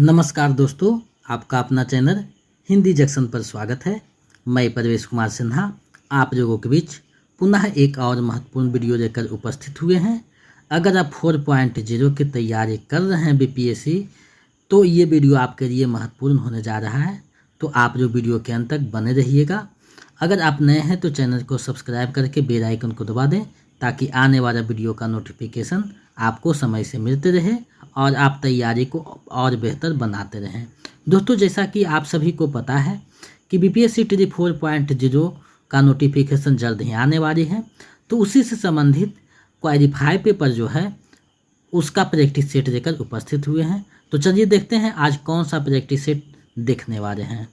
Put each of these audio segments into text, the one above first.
नमस्कार दोस्तों, आपका अपना चैनल हिंदी जंक्शन पर स्वागत है। मैं परवेश कुमार सिन्हा आप लोगों के बीच पुनः एक और महत्वपूर्ण वीडियो लेकर उपस्थित हुए हैं। अगर आप 4.0 की तैयारी कर रहे हैं बीपीएससी, तो ये वीडियो आपके लिए महत्वपूर्ण होने जा रहा है। तो आप जो वीडियो के अंत तक बने रहिएगा। अगर आप नए हैं तो चैनल को सब्सक्राइब करके बेल आइकन को दबा दें, ताकि आने वाला वीडियो का नोटिफिकेशन आपको समय से मिलते रहे और आप तैयारी को और बेहतर बनाते रहें। दोस्तों, जैसा कि आप सभी को पता है कि बीपीएससी टी 4.0 का नोटिफिकेशन जल्द ही आने वाली है, तो उसी से संबंधित क्वालिफाई पेपर जो है उसका प्रैक्टिस सेट लेकर उपस्थित हुए हैं। तो चलिए देखते हैं आज कौन सा प्रैक्टिस सेट देखने वाले हैं।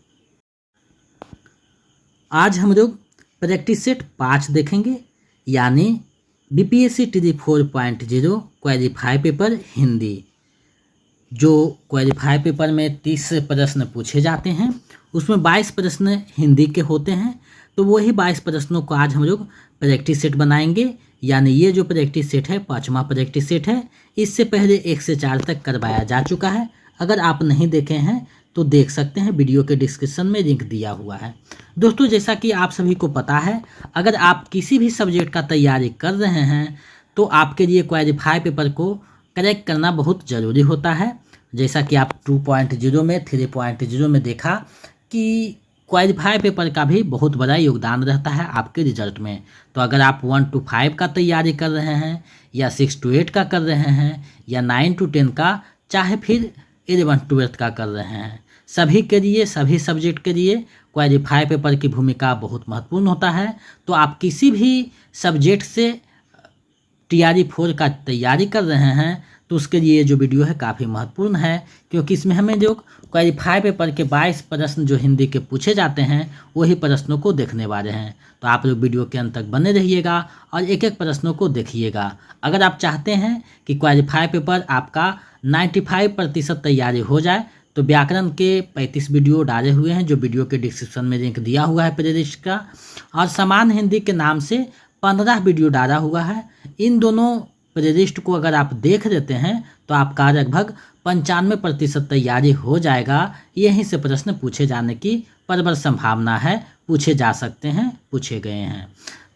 आज हम लोग प्रैक्टिस सेट 5 देखेंगे, यानी BPSC T 4.0 qualify paper Hindi. जो क्वालिफाई पेपर में 30 प्रश्न पूछे जाते हैं, उसमें 22 प्रश्न हिंदी के होते हैं। तो वही 22 प्रश्नों को आज हम लोग प्रैक्टिस सेट बनाएंगे, यानी ये जो प्रैक्टिस सेट है 5वां प्रैक्टिस सेट है। इससे पहले 1 से 4 तक करवाया जा चुका है। अगर आप नहीं देखे हैं तो देख सकते हैं, वीडियो के डिस्क्रिप्शन में लिंक दिया हुआ है। दोस्तों, जैसा कि आप सभी को पता है, अगर आप किसी भी सब्जेक्ट का तैयारी कर रहे हैं तो आपके लिए क्वालिफाई पेपर को करेक्ट करना बहुत ज़रूरी होता है। जैसा कि आप 2.0 में 3.0 में देखा कि क्वालिफाई पेपर का भी बहुत बड़ा योगदान रहता है आपके रिजल्ट में। तो अगर आप 1 to 5 का तैयारी कर रहे हैं, या 6 to 8 का कर रहे हैं, या 9 to 10 का, चाहे फिर 11 to 12 का कर रहे हैं, सभी के लिए, सभी सब्जेक्ट के लिए क्वालिफाई पेपर की भूमिका बहुत महत्वपूर्ण होता है। तो आप किसी भी सब्जेक्ट से TRE 4 का तैयारी कर रहे हैं तो उसके लिए जो वीडियो है काफ़ी महत्वपूर्ण है, क्योंकि इसमें हमें जो क्वालिफाई पेपर के 22 प्रश्न जो हिंदी के पूछे जाते हैं वही प्रश्नों को देखने वाले हैं। तो आप लोग वीडियो के अंत तक बने रहिएगा और एक एक प्रश्नों को देखिएगा। अगर आप चाहते हैं कि क्वालिफाई पेपर आपका 95% तैयारी हो जाए, तो व्याकरण के 35 वीडियो डाले हुए हैं, जो वीडियो के डिस्क्रिप्शन में लिंक दिया हुआ है प्लेलिस्ट का, और समान हिंदी के नाम से 15 वीडियो डाला हुआ है। इन दोनों प्लेलिस्ट को अगर आप देख लेते हैं तो आपका लगभग 95% तैयारी हो जाएगा। यहीं से प्रश्न पूछे जाने की प्रबल संभावना है, पूछे जा सकते हैं, पूछे गए हैं।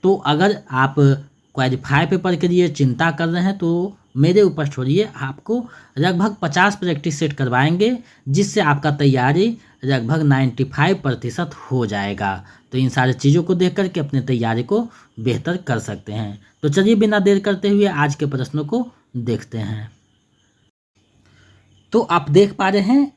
तो अगर आप क्वालिफाई पेपर के लिए चिंता कर रहे हैं तो मेरे ऊपर छोड़िए, आपको लगभग 50 प्रैक्टिस सेट करवाएंगे, जिससे आपका तैयारी लगभग 95% हो जाएगा। तो इन सारी चीज़ों को देख करके अपने तैयारी को बेहतर कर सकते हैं। तो चलिए बिना देर करते हुए आज के प्रश्नों को देखते हैं। तो आप देख पा रहे हैं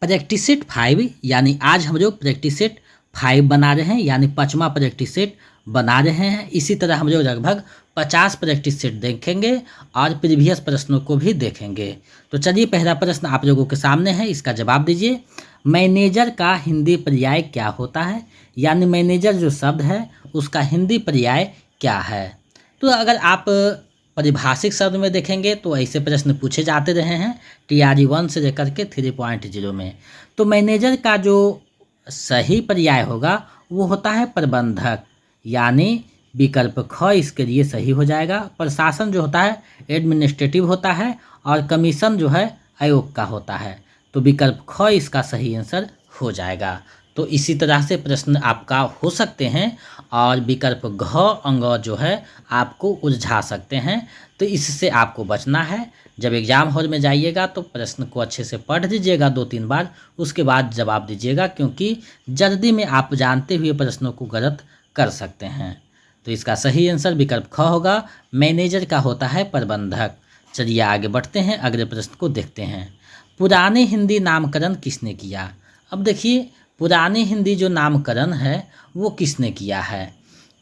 प्रैक्टिस सेट 5, यानी आज हम लोग प्रैक्टिस सेट 5 बना रहे हैं, यानी 5वां प्रैक्टिस सेट बना रहे हैं। इसी तरह हम लोग लगभग 50 प्रैक्टिस सेट देखेंगे और प्रीवियस प्रश्नों को भी देखेंगे। तो चलिए पहला प्रश्न आप लोगों के सामने है, इसका जवाब दीजिए। मैनेजर का हिंदी पर्याय क्या होता है, यानी मैनेजर जो शब्द है उसका हिंदी पर्याय क्या है। तो अगर आप परिभाषिक शब्द में देखेंगे तो ऐसे प्रश्न पूछे जाते रहे हैं TRE 1 से लेकर के 3.0 में। तो मैनेजर का जो सही पर्याय होगा वो होता है प्रबंधक, यानी विकल्प ख इसके लिए सही हो जाएगा। प्रशासन जो होता है एडमिनिस्ट्रेटिव होता है, और कमीशन जो है आयोग का होता है। तो विकल्प ख इसका सही आंसर हो जाएगा। तो इसी तरह से प्रश्न आपका हो सकते हैं, और विकल्प घ अंग जो है आपको उलझा सकते हैं। तो इससे आपको बचना है। जब एग्ज़ाम हॉल में जाइएगा तो प्रश्न को अच्छे से पढ़ लीजिएगा 2-3 बार, उसके बाद जवाब दीजिएगा, क्योंकि जल्दी में आप जानते हुए प्रश्नों को गलत कर सकते हैं। तो इसका सही आंसर विकल्प ख होगा। मैनेजर का होता है प्रबंधक। चलिए आगे बढ़ते हैं, अगले प्रश्न को देखते हैं। पुराने हिंदी नामकरण किसने किया। अब देखिए, पुराने हिंदी जो नामकरण है वो किसने किया है।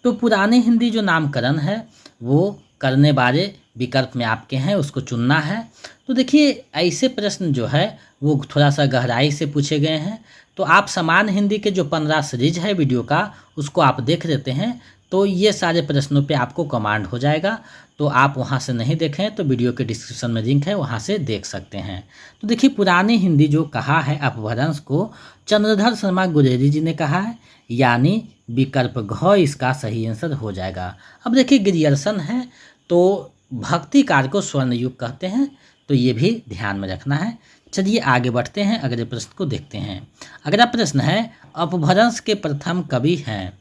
तो पुराने हिंदी जो नामकरण है वो करने वाले विकल्प में आपके हैं, उसको चुनना है। तो देखिए, ऐसे प्रश्न जो है वो थोड़ा सा गहराई से पूछे गए हैं। तो आप समान हिंदी के जो 15 सीरीज है वीडियो का, उसको आप देख लेते हैं, तो ये सारे प्रश्नों पे आपको कमांड हो जाएगा। तो आप वहाँ से नहीं देखें तो वीडियो के डिस्क्रिप्शन में लिंक है, वहाँ से देख सकते हैं। तो देखिए, पुरानी हिंदी जो कहा है अपभ्रंश को चंद्रधर शर्मा गुलेरी जी ने कहा है, यानी विकल्प घ इसका सही आंसर हो जाएगा। अब देखिए, ग्रियर्सन है तो भक्तिकार को स्वर्ण युग कहते हैं, तो ये भी ध्यान में रखना है। चलिए आगे बढ़ते हैं, अगले प्रश्न को देखते हैं। अगला प्रश्न है अपभ्रंश के प्रथम कवि हैं।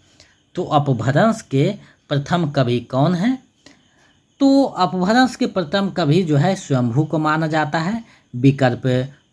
तो अपभ्रंश के प्रथम कवि कौन हैं? तो अपभ्रंश के प्रथम कवि जो है स्वयंभू को माना जाता है। विकल्प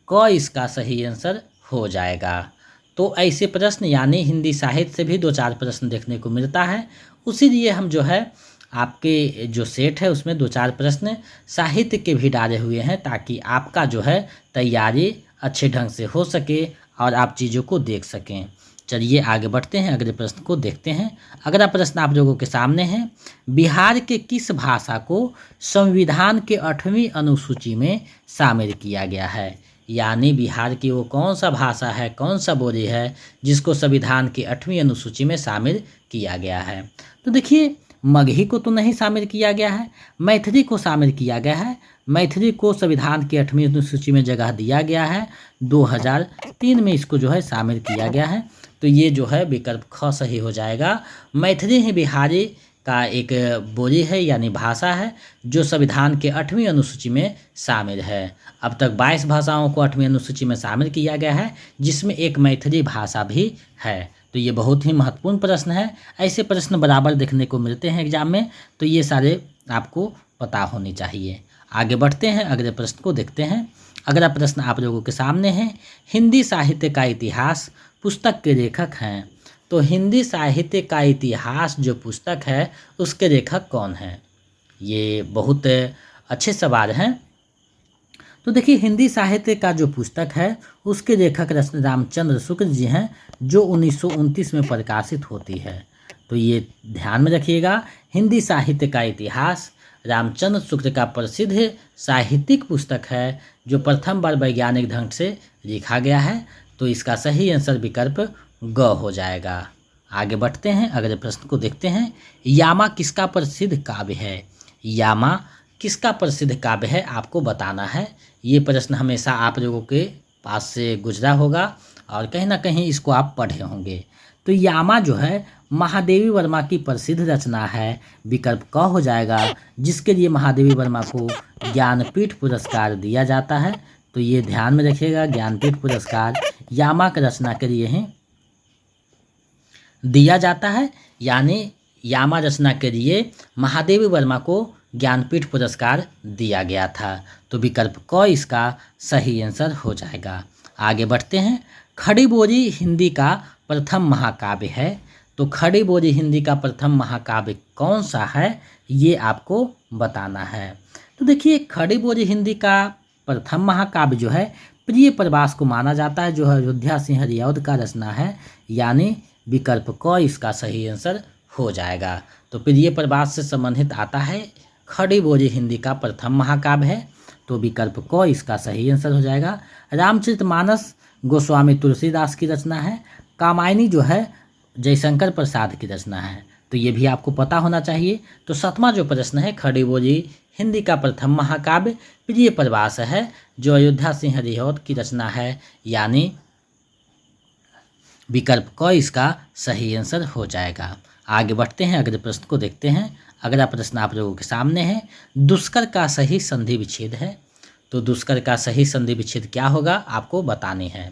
क इसका सही आंसर हो जाएगा। तो ऐसे प्रश्न यानी हिंदी साहित्य से भी 2-4 प्रश्न देखने को मिलता है, उसी लिए हम जो है आपके जो सेट है उसमें 2-4 प्रश्न साहित्य के भी डाले हुए हैं, ताकि आपका जो है तैयारी अच्छे ढंग से हो सके और आप चीज़ों को देख सकें। चलिए आगे बढ़ते हैं, अगले प्रश्न को देखते हैं। अगला प्रश्न आप लोगों के सामने है, बिहार के किस भाषा को संविधान के 8वीं अनुसूची में शामिल किया गया है? यानी बिहार की वो कौन सा भाषा है, कौन सा बोली है जिसको संविधान की 8वीं अनुसूची में शामिल किया गया है? तो देखिए, मगही को तो नहीं शामिल किया गया है, मैथिली को शामिल किया गया है। मैथिली को संविधान की 8वीं अनुसूची में जगह दिया गया है। 2003 में इसको जो है शामिल किया गया है। तो ये जो है विकल्प ख सही हो जाएगा। मैथिली ही बिहारी का एक बोली है यानी भाषा है जो संविधान के 8वीं अनुसूची में शामिल है। अब तक 22 भाषाओं को 8वीं अनुसूची में शामिल किया गया है, जिसमें एक मैथिली भाषा भी है। तो ये बहुत ही महत्वपूर्ण प्रश्न है। ऐसे प्रश्न बराबर देखने को मिलते हैं एग्जाम में, तो ये सारे आपको पता होनी चाहिए। आगे बढ़ते हैं, अगले प्रश्न को देखते हैं। अगला प्रश्न आप लोगों के सामने है, हिंदी साहित्य का इतिहास पुस्तक के लेखक हैं। तो हिंदी साहित्य का इतिहास जो पुस्तक है उसके लेखक कौन हैं? ये बहुत अच्छे सवाल हैं। तो देखिए, हिंदी साहित्य का जो पुस्तक है उसके लेखक रामचंद्र शुक्ल जी हैं, जो 1929 में प्रकाशित होती है। तो ये ध्यान में रखिएगा, हिंदी साहित्य का इतिहास रामचंद्र शुक्ल का प्रसिद्ध साहित्यिक पुस्तक है जो प्रथम बार वैज्ञानिक ढंग से लिखा गया है। तो इसका सही आंसर विकल्प ग हो जाएगा। आगे बढ़ते हैं, अगले प्रश्न को देखते हैं। यामा किसका प्रसिद्ध काव्य है? यामा किसका प्रसिद्ध काव्य है आपको बताना है। ये प्रश्न हमेशा आप लोगों के पास से गुजरा होगा और कहीं ना कहीं इसको आप पढ़े होंगे। तो यामा जो है महादेवी वर्मा की प्रसिद्ध रचना है। विकल्प क हो जाएगा, जिसके लिए महादेवी वर्मा को ज्ञानपीठ पुरस्कार दिया जाता है। तो ये ध्यान में रखिएगा, ज्ञानपीठ पुरस्कार यामा की रचना के लिए ही दिया जाता है। यानी यामा रचना के लिए महादेवी वर्मा को ज्ञानपीठ पुरस्कार दिया गया था। तो विकल्प क इसका सही आंसर हो जाएगा। आगे बढ़ते हैं। खड़ी बोली हिंदी का प्रथम महाकाव्य है। तो खड़ी बोली हिंदी का प्रथम महाकाव्य कौन सा है, ये आपको बताना है। तो देखिए, खड़ी बोली हिंदी का प्रथम महाकाव्य जो है प्रिय प्रवास को माना जाता है, जो अयोध्या सिंह रियौद का रचना है। यानी विकल्प क इसका सही आंसर हो जाएगा। तो प्रिय प्रवास से संबंधित आता है, खड़ी बोली हिंदी का प्रथम महाकाव्य है। तो विकल्प क इसका सही आंसर हो जाएगा। रामचरितमानस गोस्वामी तुलसीदास की रचना है। कामायनी जो है जयशंकर प्रसाद की रचना है। तो ये भी आपको पता होना चाहिए। तो 7वां जो प्रश्न है, खड़ी बोली हिंदी का प्रथम महाकाव्य प्रिय प्रवास है, जो अयोध्या सिंह रियौद की रचना है। यानी विकल्प क इसका सही आंसर हो जाएगा। आगे बढ़ते हैं, अगले प्रश्न को देखते हैं। अगला प्रश्न आप लोगों के सामने है, दुष्कर का सही संधि विच्छेद है। तो दुष्कर का सही संधि विच्छेद क्या होगा आपको बतानी है।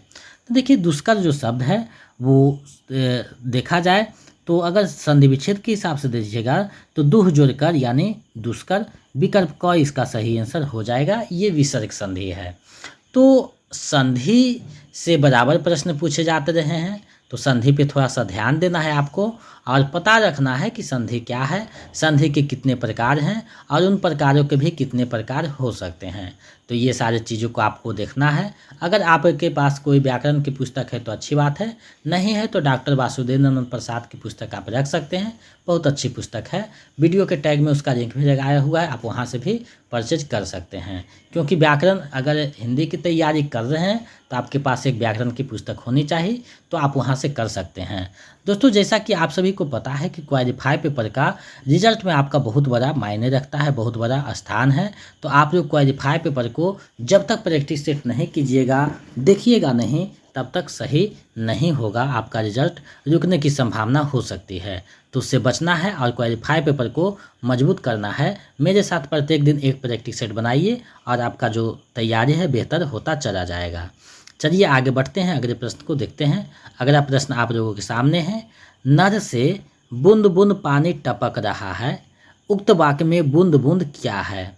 तो देखिए, दुष्कर जो शब्द है वो देखा जाए तो अगर संधि विच्छेद के हिसाब से देखिएगा तो दुह जोड़कर यानी दुष्कर। विकल्प क इसका सही आंसर हो जाएगा। ये विसर्ग संधि है। तो संधि से बराबर प्रश्न पूछे जाते रहे हैं, तो संधि पे थोड़ा सा ध्यान देना है आपको और पता रखना है कि संधि क्या है, संधि के कितने प्रकार हैं और उन प्रकारों के भी कितने प्रकार हो सकते हैं। तो ये सारी चीज़ों को आपको देखना है। अगर आपके पास कोई व्याकरण की पुस्तक है तो अच्छी बात है, नहीं है तो डॉक्टर वासुदेव नंदन प्रसाद की पुस्तक आप रख सकते हैं, बहुत अच्छी पुस्तक है। वीडियो के टैग में उसका लिंक भी लगाया हुआ है, आप वहाँ से भी परचेज कर सकते हैं। क्योंकि व्याकरण अगर हिंदी की तैयारी कर रहे हैं तो आपके पास एक व्याकरण की पुस्तक होनी चाहिए, तो आप वहाँ से कर सकते हैं। दोस्तों, जैसा कि आप सभी को पता है कि क्वालिफाई पेपर का रिजल्ट में आपका बहुत बड़ा मायने रखता है, बहुत बड़ा स्थान है। तो आप लोग क्वालिफाई पेपर को जब तक प्रैक्टिस सेट नहीं कीजिएगा, देखिएगा नहीं, तब तक सही नहीं होगा, आपका रिजल्ट रुकने की संभावना हो सकती है। तो उससे बचना है और क्वालिफाई पेपर को मजबूत करना है। मेरे साथ प्रत्येक दिन एक प्रैक्टिस सेट बनाइए और आपका जो तैयारी है बेहतर होता चला जाएगा। चलिए आगे बढ़ते हैं, अगले प्रश्न को देखते हैं। अगला प्रश्न आप लोगों के सामने है। नद से बूंद बूंद पानी टपक रहा है, उक्त वाक्य में बूंद बूंद क्या है?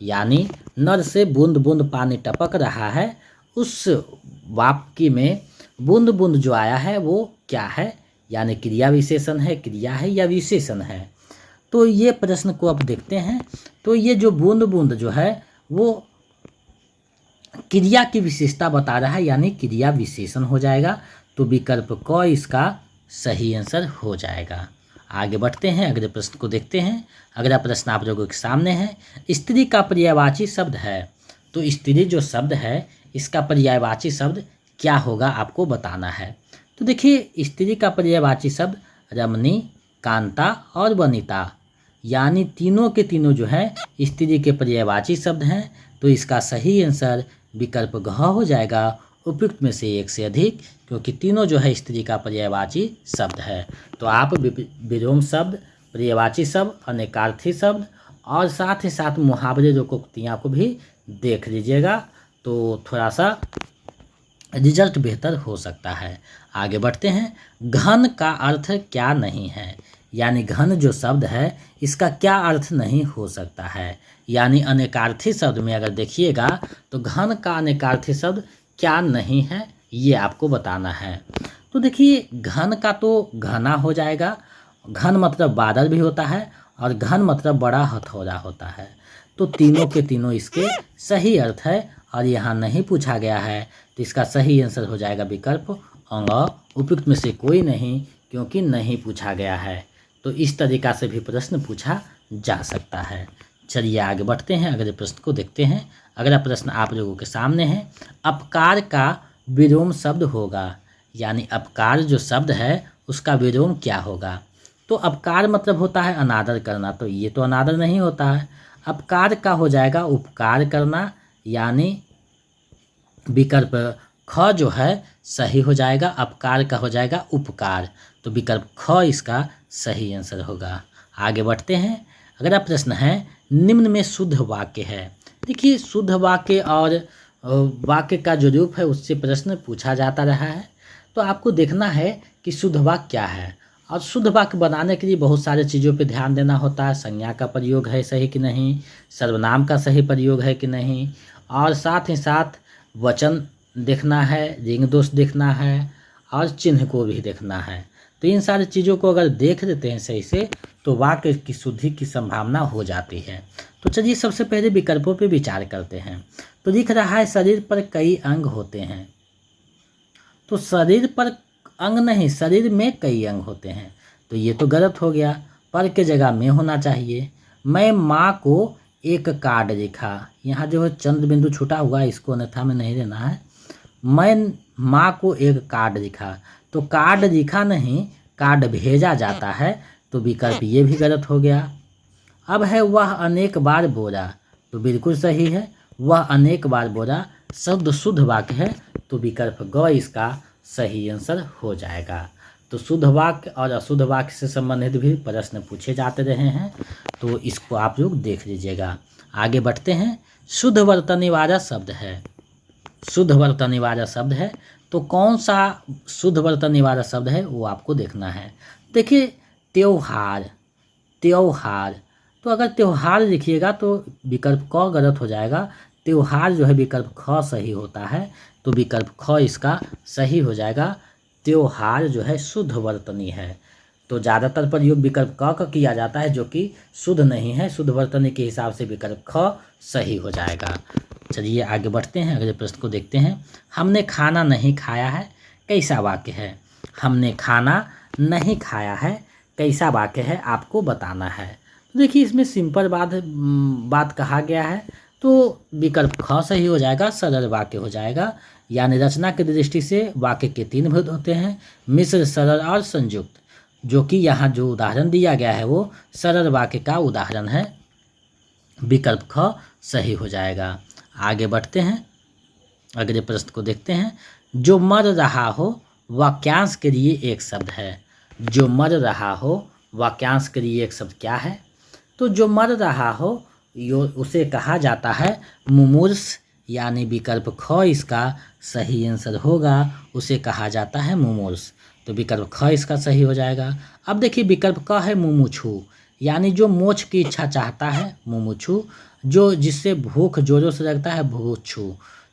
यानी नद से बूंद बूंद पानी टपक रहा है, उस वाक्य में बूंद बूंद जो आया है वो क्या है? यानी क्रिया विशेषण है, क्रिया है या विशेषण है? तो ये प्रश्न को अब देखते हैं। तो ये जो बूंद बूंद जो है वो क्रिया की विशेषता बता रहा है, यानी क्रिया विशेषण हो जाएगा। तो विकल्प क इसका सही आंसर हो जाएगा। आगे बढ़ते हैं, अगले प्रश्न को देखते हैं। अगला प्रश्न आप लोगों के सामने है। स्त्री का पर्यायवाची शब्द है, तो स्त्री जो शब्द है इसका पर्यायवाची शब्द क्या होगा आपको बताना है। तो देखिए, स्त्री का पर्यायवाची शब्द रमणी, कांता और वनिता, यानी तीनों के तीनों जो है स्त्री के पर्यायवाची शब्द हैं। तो इसका सही आंसर विकल्प घ हो जाएगा, उपयुक्त में से एक से अधिक, क्योंकि तीनों जो है स्त्री का पर्यायवाची शब्द है। तो आप विलोम शब्द, पर्यायवाची शब्द, अनेकार्थी शब्द और साथ ही साथ मुहावरे लोकोक्तियाँ को भी देख लीजिएगा, तो थोड़ा सा रिजल्ट बेहतर हो सकता है। आगे बढ़ते हैं। घन का अर्थ क्या नहीं है? यानी घन जो शब्द है इसका क्या अर्थ नहीं हो सकता है? यानी अनेकार्थी शब्द में अगर देखिएगा तो घन का अनेकार्थी शब्द क्या नहीं है, ये आपको बताना है। तो देखिए, घन का तो घना हो जाएगा। घन मतलब बादल भी होता है और घन मतलब बड़ा हथौड़ा होता है। तो तीनों के तीनों इसके सही अर्थ है और यहाँ नहीं पूछा गया है, तो इसका सही आंसर हो जाएगा विकल्प अंग, उपयुक्त में से कोई नहीं, क्योंकि नहीं पूछा गया है। तो इस तरीका से भी प्रश्न पूछा जा सकता है। चलिए आगे बढ़ते हैं, अगले प्रश्न को देखते हैं। अगला प्रश्न आप लोगों के सामने है। अपकार का विलोम शब्द होगा, यानी अपकार जो शब्द है उसका विलोम क्या होगा? तो अपकार मतलब होता है अनादर करना, तो ये तो अनादर नहीं होता है। अपकार का हो जाएगा उपकार करना, यानी विकल्प ख जो है सही हो जाएगा। अपकार का हो जाएगा उपकार, तो विकल्प ख इसका सही आंसर होगा। आगे बढ़ते हैं। अगला प्रश्न है। निम्न में शुद्ध वाक्य है। देखिए, शुद्ध वाक्य और वाक्य का जो रूप है उससे प्रश्न पूछा जाता रहा है, तो आपको देखना है कि शुद्ध वाक्य क्या है। और शुद्ध वाक्य बनाने के लिए बहुत सारे चीज़ों पे ध्यान देना होता है। संज्ञा का प्रयोग है सही कि नहीं, सर्वनाम का सही प्रयोग है कि नहीं, और साथ ही साथ वचन देखना है, लिंग दोष देखना है और चिन्ह को भी देखना है। तो इन सारी चीज़ों को अगर देख लेते हैं सही से तो वाक्य की शुद्धि की संभावना हो जाती है। तो चलिए सबसे पहले विकल्पों पे विचार करते हैं। तो दिख रहा है शरीर पर कई अंग होते हैं, तो शरीर पर अंग नहीं, शरीर में कई अंग होते हैं, तो ये तो गलत हो गया। पर के जगह में होना चाहिए। मैं माँ को एक कार्ड लिखा, यहाँ जो है चंद्र बिंदु छूटा हुआ है, इसको अन्यथा में नहीं लेना है। मैं माँ को एक कार्ड लिखा, तो कार्ड लिखा नहीं, कार्ड भेजा जाता है, तो विकल्प ये भी गलत हो गया। अब है वह अनेक बार बोला, तो बिल्कुल सही है, वह अनेक बार बोला शब्द शुद्ध वाक्य है, तो विकल्प ग इसका सही आंसर हो जाएगा। तो शुद्ध वाक्य और अशुद्ध वाक्य से संबंधित भी प्रश्न पूछे जाते रहे हैं, तो इसको आप लोग देख लीजिएगा। आगे बढ़ते हैं। शुद्ध वर्तनी वाला शब्द है, शुद्ध वर्तनी वाला शब्द है, तो कौन सा शुद्ध वर्तनी वाला शब्द है वो आपको देखना है। देखिए, त्योहार, त्योहार, तो अगर त्योहार लिखिएगा तो विकल्प क गलत हो जाएगा। त्योहार जो है विकल्प ख सही होता है, तो विकल्प ख इसका सही हो जाएगा। त्योहार जो है शुद्ध वर्तनी है, तो ज़्यादातर प्रयोग विकल्प क का किया जाता है जो कि शुद्ध नहीं है। शुद्ध वर्तनी के हिसाब से विकल्प ख सही हो जाएगा। चलिए आगे बढ़ते हैं, अगले प्रश्न को देखते हैं। हमने खाना नहीं खाया है, कैसा वाक्य है? हमने खाना नहीं खाया है, कैसा वाक्य है आपको बताना है। तो देखिए, इसमें सिंपल बात कहा गया है, तो विकल्प ख सही हो जाएगा, सरल वाक्य हो जाएगा। यानी रचना की दृष्टि से वाक्य के तीन भेद होते हैं, मिश्र, सरल और संयुक्त, जो कि यहाँ जो उदाहरण दिया गया है वो सरल वाक्य का उदाहरण है। विकल्प ख सही हो जाएगा। आगे बढ़ते हैं, अगले प्रश्न को देखते हैं। जो मर रहा हो वाक्यांश के लिए एक शब्द है। जो मर रहा हो वाक्यांश के लिए एक शब्द क्या है? तो जो मर रहा हो उसे कहा जाता है मुमूर्ष, यानी विकल्प ख इसका सही आंसर होगा, उसे कहा जाता है मुमूर्ष। तो विकल्प ख इसका सही हो जाएगा। अब देखिए विकल्प क है मुमुक्षु, यानी जो मोक्ष की इच्छा चाहता है मुमुक्षु, जो जिससे भूख जोरों से लगता है भूक्षु।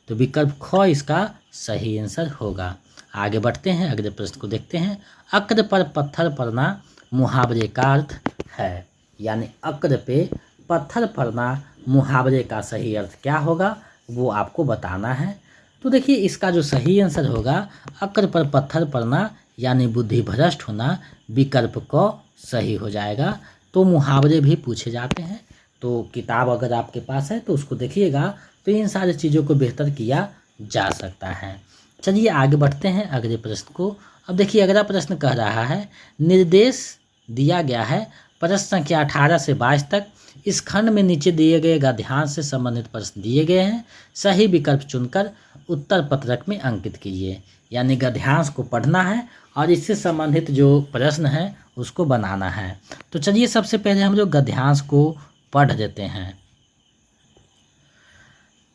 तो विकल्प ख इसका सही आंसर होगा। आगे बढ़ते हैं, अगले प्रश्न को देखते हैं। अक्र पर पत्थर पड़ना मुहावरे का अर्थ है, यानी अक्र पे पत्थर पड़ना मुहावरे का सही अर्थ क्या होगा वो आपको बताना है। तो देखिए इसका जो सही आंसर होगा अक्र पर पत्थर पड़ना यानी बुद्धि भ्रष्ट होना, विकल्प क सही हो जाएगा। तो मुहावरे भी पूछे जाते हैं, तो किताब अगर आपके पास है तो उसको देखिएगा, तो इन सारी चीज़ों को बेहतर किया जा सकता है। चलिए आगे बढ़ते हैं अगले प्रश्न को। अब देखिए अगला प्रश्न कह रहा है, निर्देश दिया गया है प्रश्न संख्या 18 से 22 तक। इस खंड में नीचे दिए गए गद्यांश से संबंधित प्रश्न दिए गए हैं, सही विकल्प चुनकर उत्तर पत्रक में अंकित कीजिए। यानी गद्यांश को पढ़ना है और इससे संबंधित जो प्रश्न है उसको बनाना है। तो चलिए सबसे पहले हम लोग गद्यांश को पढ़ देते हैं।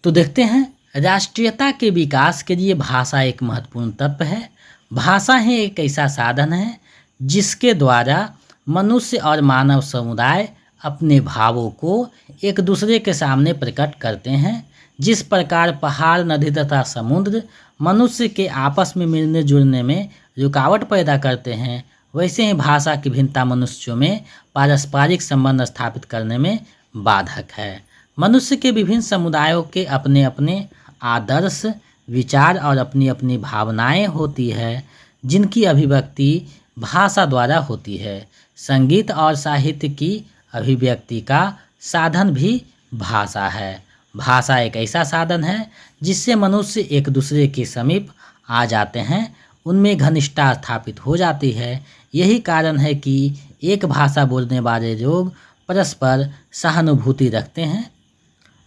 तो देखते हैं, राष्ट्रीयता के विकास के लिए भाषा एक महत्वपूर्ण तत्व है। भाषा ही एक ऐसा साधन है जिसके द्वारा मनुष्य और मानव समुदाय अपने भावों को एक दूसरे के सामने प्रकट करते हैं। जिस प्रकार पहाड़, नदी तथा समुद्र मनुष्य के आपस में मिलने जुलने में रुकावट पैदा करते हैं, वैसे ही भाषा की भिन्नता मनुष्यों में पारस्परिक संबंध स्थापित करने में बाधक है। मनुष्य के विभिन्न समुदायों के अपने अपने आदर्श, विचार और अपनी अपनी भावनाएं होती है, जिनकी अभिव्यक्ति भाषा द्वारा होती है। संगीत और साहित्य की अभिव्यक्ति का साधन भी भाषा है। भाषा एक ऐसा साधन है जिससे मनुष्य एक दूसरे के समीप आ जाते हैं, उनमें घनिष्ठता स्थापित हो जाती है। यही कारण है कि एक भाषा बोलने वाले लोग परस्पर सहानुभूति रखते हैं।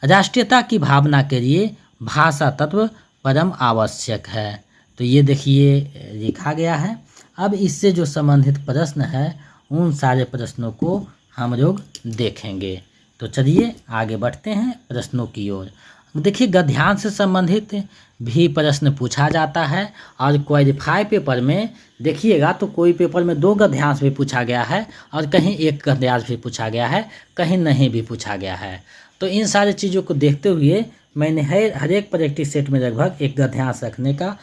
राष्ट्रीयता की भावना के लिए भाषा तत्व परम आवश्यक है। तो ये देखिए लिखा गया है। अब इससे जो संबंधित प्रश्न है उन सारे प्रश्नों को हम लोग देखेंगे। तो चलिए आगे बढ़ते हैं प्रश्नों की ओर। देखिए गद्यांश से संबंधित भी प्रश्न पूछा जाता है और क्वालिफाई पेपर में देखिएगा तो कोई पेपर में 2 गद्यांश भी पूछा गया है और कहीं 1 गद्यांश भी पूछा गया है, कहीं नहीं भी पूछा गया है। तो इन सारी चीज़ों को देखते हुए मैंने हर एक प्रैक्टिस सेट में लगभग 1 गद्यांश रखने का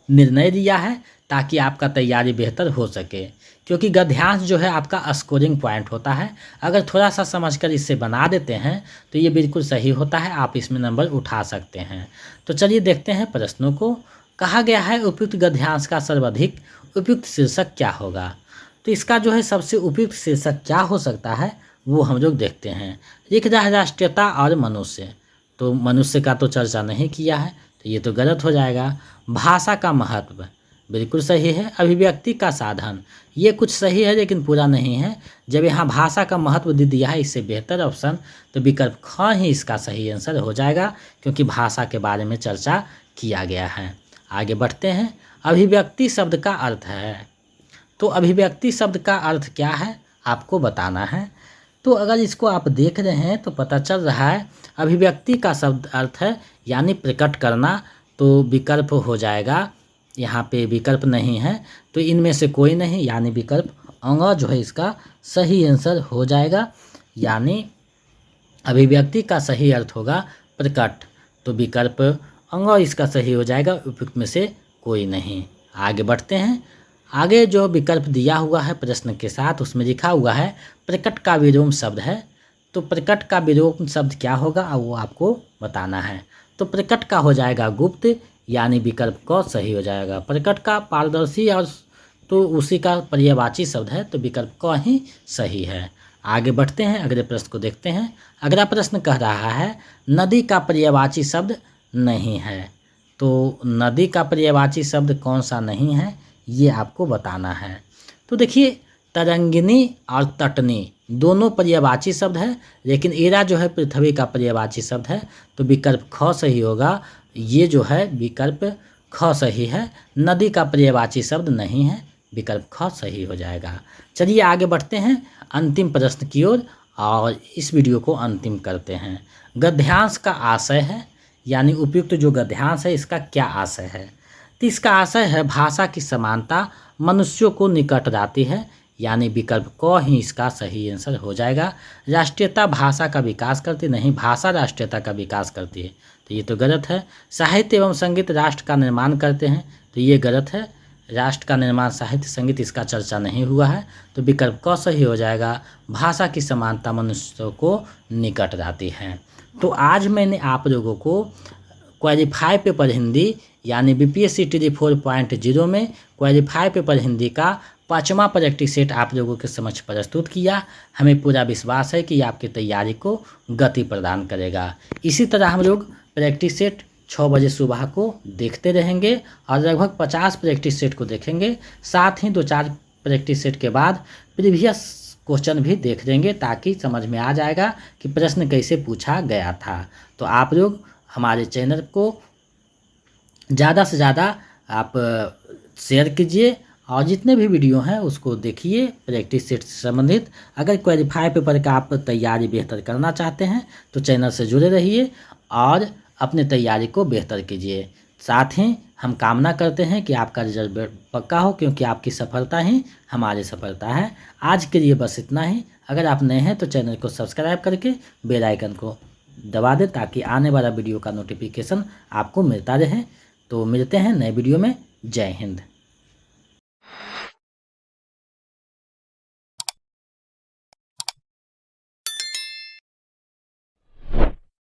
निर्णय लिया है ताकि आपका तैयारी बेहतर हो सके, क्योंकि गद्यांश जो है आपका स्कोरिंग पॉइंट होता है। अगर थोड़ा सा समझकर इससे बना देते हैं तो ये बिल्कुल सही होता है, आप इसमें नंबर उठा सकते हैं। तो चलिए देखते हैं प्रश्नों को। कहा गया है उपयुक्त गद्यांश का सर्वाधिक उपयुक्त शीर्षक क्या होगा। तो इसका जो है सबसे उपयुक्त शीर्षक क्या हो सकता है वो हम लोग देखते हैं। लिख रहा है राष्ट्रीयता और मनुष्य, तो मनुष्य का तो चर्चा नहीं किया है, तो ये तो गलत हो जाएगा। भाषा का महत्व बिल्कुल सही है। अभिव्यक्ति का साधन ये कुछ सही है लेकिन पूरा नहीं है। जब यहाँ भाषा का महत्व दे दिया है इससे बेहतर ऑप्शन, तो विकल्प ख ही इसका सही आंसर हो जाएगा, क्योंकि भाषा के बारे में चर्चा किया गया है। आगे बढ़ते हैं। अभिव्यक्ति शब्द का अर्थ है। तो अभिव्यक्ति शब्द का अर्थ क्या है आपको बताना है। तो अगर इसको आप देख रहे हैं तो पता चल रहा है अभिव्यक्ति का शब्द अर्थ है यानी प्रकट करना, तो विकल्प हो जाएगा। यहाँ पे विकल्प नहीं है तो इनमें से कोई नहीं, यानी विकल्प अंग जो है इसका सही आंसर हो जाएगा। यानी अभिव्यक्ति का सही अर्थ होगा प्रकट, तो विकल्प अंग इसका सही हो जाएगा, उपयुक्त में से कोई नहीं। आगे बढ़ते हैं। आगे जो विकल्प दिया हुआ है प्रश्न के साथ उसमें लिखा हुआ है प्रकट का विलोम शब्द है। तो प्रकट का विलोम शब्द क्या होगा वो आपको बताना है। तो प्रकट का हो जाएगा गुप्त, यानी विकल्प क सही हो जाएगा। प्रकट का पारदर्शी और तो उसी का पर्यायवाची शब्द है, तो विकल्प क ही सही है। आगे बढ़ते हैं, अगले प्रश्न को देखते हैं। अगला प्रश्न कह रहा है नदी का पर्यायवाची शब्द नहीं है। तो नदी का पर्यायवाची शब्द कौन सा नहीं है ये आपको बताना है। तो देखिए तरंगिनी और तटनी दोनों पर्यायवाची शब्द है, लेकिन एरा जो है पृथ्वी का पर्यायवाची शब्द है, तो विकल्प ख सही होगा। ये जो है विकल्प ख सही है। नदी का पर्यायवाची शब्द नहीं है, विकल्प ख सही हो जाएगा। चलिए आगे बढ़ते हैं अंतिम प्रश्न की ओर और इस वीडियो को अंतिम करते हैं। गद्यांश का आशय है, यानी उपयुक्त जो गद्यांश है इसका क्या आशय है? तो इसका आशय है भाषा की समानता मनुष्यों को निकट लाती है, यानी विकल्प क ही इसका सही आंसर हो जाएगा। राष्ट्रीयता भाषा का विकास करती नहीं, भाषा राष्ट्रीयता का विकास करती है, तो ये तो गलत है। साहित्य एवं संगीत राष्ट्र का निर्माण करते हैं, तो ये गलत है। राष्ट्र का निर्माण साहित्य संगीत इसका चर्चा नहीं हुआ है, तो विकल्प क सही हो जाएगा। भाषा की समानता मनुष्यों को निकट लाती है। तो आज मैंने आप लोगों को क्वालिफाई पेपर हिंदी यानी बीपीएससी टीडी 4.0 में क्वालिफाई पेपर हिंदी का 5वां प्रैक्टिस सेट आप लोगों के समक्ष प्रस्तुत किया। हमें पूरा विश्वास है कि आपकी तैयारी को गति प्रदान करेगा। इसी तरह हम लोग प्रैक्टिस सेट 6 बजे सुबह को देखते रहेंगे और लगभग 50 प्रैक्टिस सेट को देखेंगे। साथ ही 2-4 प्रैक्टिस सेट के बाद प्रीवियस क्वेश्चन भी देख लेंगे, ताकि समझ में आ जाएगा कि प्रश्न कैसे पूछा गया था। तो आप लोग हमारे चैनल को ज़्यादा से ज़्यादा आप शेयर कीजिए और जितने भी वीडियो हैं उसको देखिए प्रैक्टिस सेट से संबंधित। अगर क्वालिफाई पेपर का आप तैयारी बेहतर करना चाहते हैं तो चैनल से जुड़े रहिए और अपने तैयारी को बेहतर कीजिए। साथ ही हम कामना करते हैं कि आपका रिजल्ट पक्का हो, क्योंकि आपकी सफलता ही हमारी सफलता है। आज के लिए बस इतना ही। अगर आप नए हैं तो चैनल को सब्सक्राइब करके बेल आइकन को दबा दें, ताकि आने वाला वीडियो का नोटिफिकेशन आपको मिलता रहे। तो मिलते हैं नए वीडियो में। जय हिंद।